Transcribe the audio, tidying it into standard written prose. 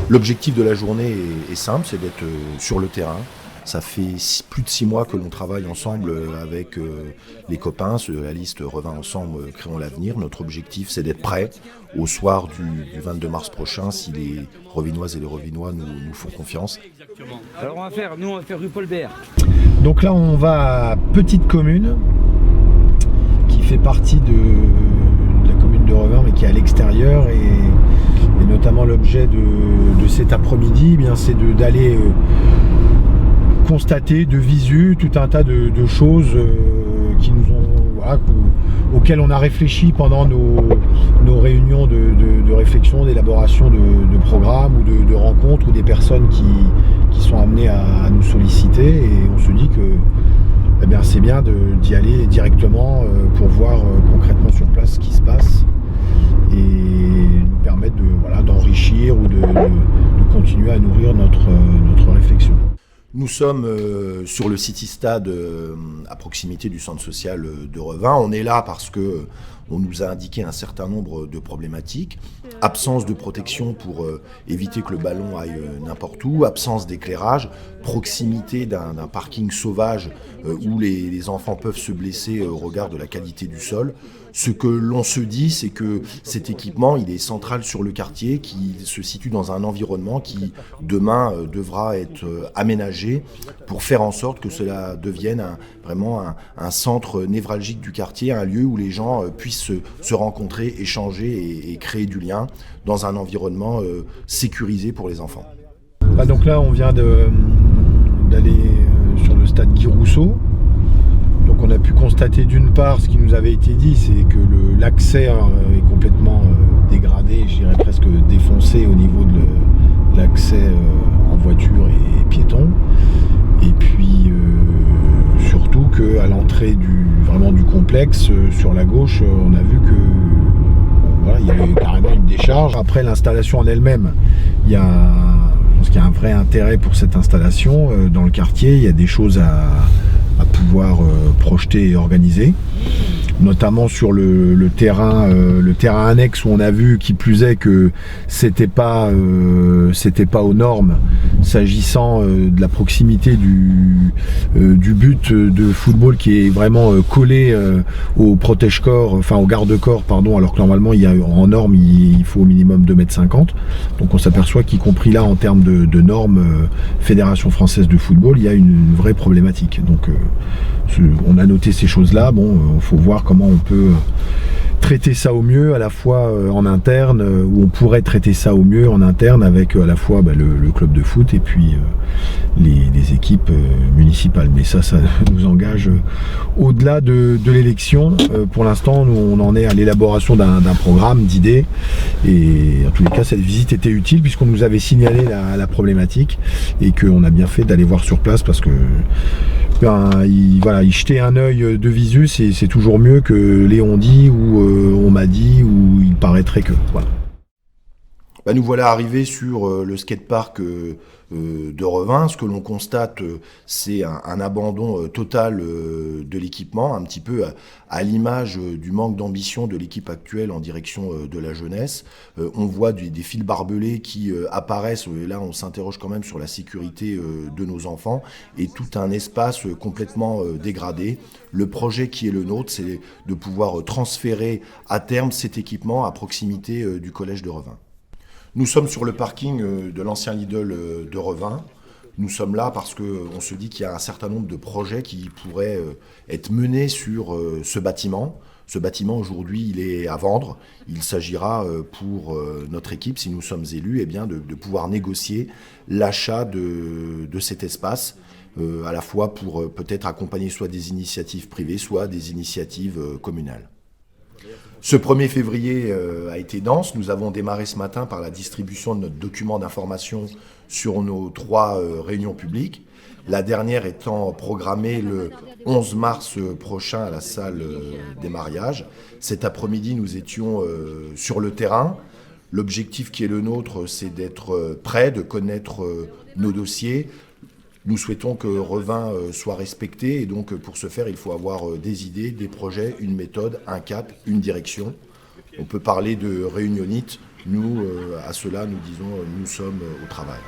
L'objectif de la journée est simple, c'est d'être sur le terrain. Ça fait plus de 6 mois que l'on travaille ensemble avec les copains, la liste Revin Ensemble, Créons l'Avenir. Notre objectif, c'est d'être prêt au soir du 22 mars prochain si les Revinoises et les Revinois nous font confiance. Alors on va faire rue Paul Bert. Donc là, on va à Petite Commune, qui fait partie de la commune de Revin, mais qui est à l'extérieur. Et notamment l'objet de cet après-midi, eh bien, c'est d'aller constater de visu tout un tas de choses qui nous ont, voilà, auxquelles on a réfléchi pendant nos réunions de réflexion, d'élaboration de programmes ou de rencontres, ou des personnes qui sont amenées à nous solliciter. Et on se dit que eh bien, c'est bien d'y aller directement pour voir concrètement sur place ce qui se passe et nous permettre d'enrichir ou de continuer à nourrir notre réflexion. Nous sommes sur le City Stade à proximité du centre social de Revin. On est là parce que on nous a indiqué un certain nombre de problématiques. Absence de protection pour éviter que le ballon aille n'importe où, absence d'éclairage, proximité d'un parking sauvage où les enfants peuvent se blesser au regard de la qualité du sol. Ce que l'on se dit, c'est que cet équipement, il est central sur le quartier, qui se situe dans un environnement qui, demain, devra être aménagé pour faire en sorte que cela devienne vraiment un centre névralgique du quartier, un lieu où les gens puissent se rencontrer, échanger et créer du lien dans un environnement sécurisé pour les enfants. Donc là, on vient d'aller sur le stade Guy Rousseau. Donc on a pu constater d'une part ce qui nous avait été dit, c'est que l'accès est complètement dégradé, je dirais presque défoncé au niveau de l'accès en voiture et piéton. Et puis surtout qu'à l'entrée du complexe, sur la gauche, on a vu que il y avait carrément une décharge. Après l'installation en elle-même, je pense qu'il y a un vrai intérêt pour cette installation. Dans le quartier, il y a des choses à pouvoir projeter et organiser, notamment sur le terrain annexe, où on a vu, qui plus est, que c'était pas aux normes s'agissant de la proximité du but de football, qui est vraiment collé au protège-corps, enfin au garde-corps, pardon, alors que normalement en norme il faut au minimum 2,50 m. Donc on s'aperçoit qu'y compris là, en termes de normes Fédération française de football, il y a une vraie problématique. Donc on a noté ces choses-là. Bon, il faut voir comment on peut traiter ça au mieux, à la fois en interne, où on pourrait traiter ça au mieux en interne avec à la fois le club de foot et puis les équipes municipales. Mais ça nous engage au-delà de l'élection. Pour l'instant, nous, on en est à l'élaboration d'un programme, d'idées. Et en tous les cas, cette visite était utile puisqu'on nous avait signalé la problématique et qu'on a bien fait d'aller voir sur place, parce que y jeter un œil de visu, c'est toujours mieux que Léon dit ou on m'a dit ou il paraîtrait que. Voilà. Nous voilà arrivés sur le skatepark de Revin. Ce que l'on constate, c'est un abandon total de l'équipement, un petit peu à l'image du manque d'ambition de l'équipe actuelle en direction de la jeunesse. On voit des fils barbelés qui apparaissent, et là on s'interroge quand même sur la sécurité de nos enfants, et tout un espace complètement dégradé. Le projet qui est le nôtre, c'est de pouvoir transférer à terme cet équipement à proximité du collège de Revin. Nous sommes sur le parking de l'ancien Lidl de Revin. Nous sommes là parce qu'on se dit qu'il y a un certain nombre de projets qui pourraient être menés sur ce bâtiment. Ce bâtiment, aujourd'hui, il est à vendre. Il s'agira pour notre équipe, si nous sommes élus, de pouvoir négocier l'achat de cet espace, à la fois pour peut-être accompagner soit des initiatives privées, soit des initiatives communales. Ce 1er février a été dense. Nous avons démarré ce matin par la distribution de notre document d'information sur nos 3 réunions publiques. La dernière étant programmée le 11 mars prochain à la salle des mariages. Cet après-midi, nous étions sur le terrain. L'objectif qui est le nôtre, c'est d'être prêt, de connaître nos dossiers. Nous souhaitons que Revin soit respecté, et donc pour ce faire, il faut avoir des idées, des projets, une méthode, un cap, une direction. On peut parler de réunionnite, Nous, à cela, nous disons, nous sommes au travail.